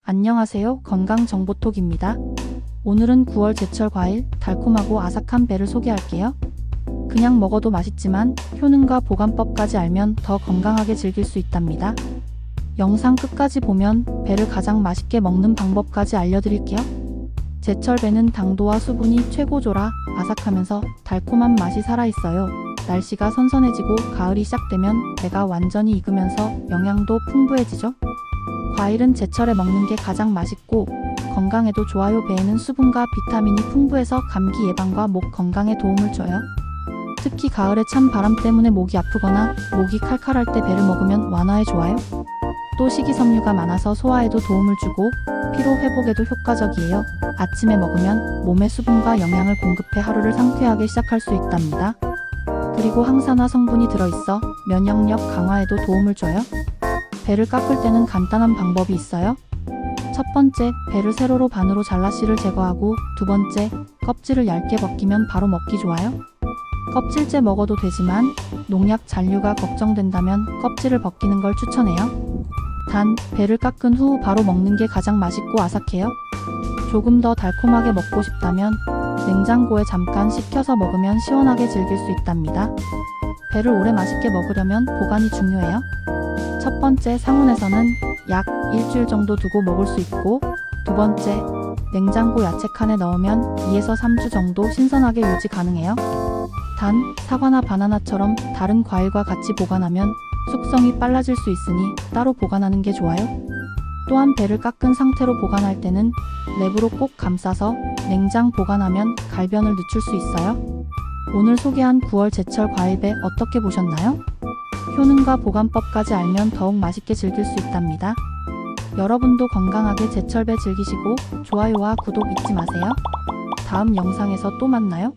안녕하세요. 건강정보톡입니다. 오늘은 9월 제철 과일, 달콤하고 아삭한 배를 소개할게요. 그냥 먹어도 맛있지만 효능과 보관법까지 알면 더 건강하게 즐길 수 있답니다. 영상 끝까지 보면 배를 가장 맛있게 먹는 방법까지 알려드릴게요. 제철 배는 당도와 수분이 최고조라 아삭하면서 달콤한 맛이 살아있어요. 날씨가 선선해지고 가을이 시작되면 배가 완전히 익으면서 영양도 풍부해지죠. 과일은 제철에 먹는 게 가장 맛있고 건강에도 좋아요. 배에는 수분과 비타민이 풍부해서 감기 예방과 목 건강에 도움을 줘요. 특히 가을에 찬 바람 때문에 목이 아프거나 목이 칼칼할 때 배를 먹으면 완화에 좋아요. 또 식이섬유가 많아서 소화에도 도움을 주고 피로 회복에도 효과적이에요. 아침에 먹으면 몸에 수분과 영양을 공급해 하루를 상쾌하게 시작할 수 있답니다. 그리고 항산화 성분이 들어있어 면역력 강화에도 도움을 줘요. 배를 깎을 때는 간단한 방법이 있어요. 첫 번째, 배를 세로로 반으로 잘라 씨를 제거하고 두 번째, 껍질을 얇게 벗기면 바로 먹기 좋아요. 껍질째 먹어도 되지만 농약 잔류가 걱정된다면 껍질을 벗기는 걸 추천해요. 단, 배를 깎은 후 바로 먹는 게 가장 맛있고 아삭해요. 조금 더 달콤하게 먹고 싶다면 냉장고에 잠깐 식혀서 먹으면 시원하게 즐길 수 있답니다. 배를 오래 맛있게 먹으려면 보관이 중요해요. 첫 번째, 상온에서는 약 일주일 정도 두고 먹을 수 있고 두 번째, 냉장고 야채칸에 넣으면 2에서 3주 정도 신선하게 유지 가능해요. 단, 사과나 바나나처럼 다른 과일과 같이 보관하면 숙성이 빨라질 수 있으니 따로 보관하는 게 좋아요. 또한 배를 깎은 상태로 보관할 때는 랩으로 꼭 감싸서 냉장 보관하면 갈변을 늦출 수 있어요. 오늘 소개한 9월 제철 과일배 어떻게 보셨나요? 효능과 보관법까지 알면 더욱 맛있게 즐길 수 있답니다. 여러분도 건강하게 제철배 즐기시고 좋아요와 구독 잊지 마세요. 다음 영상에서 또 만나요.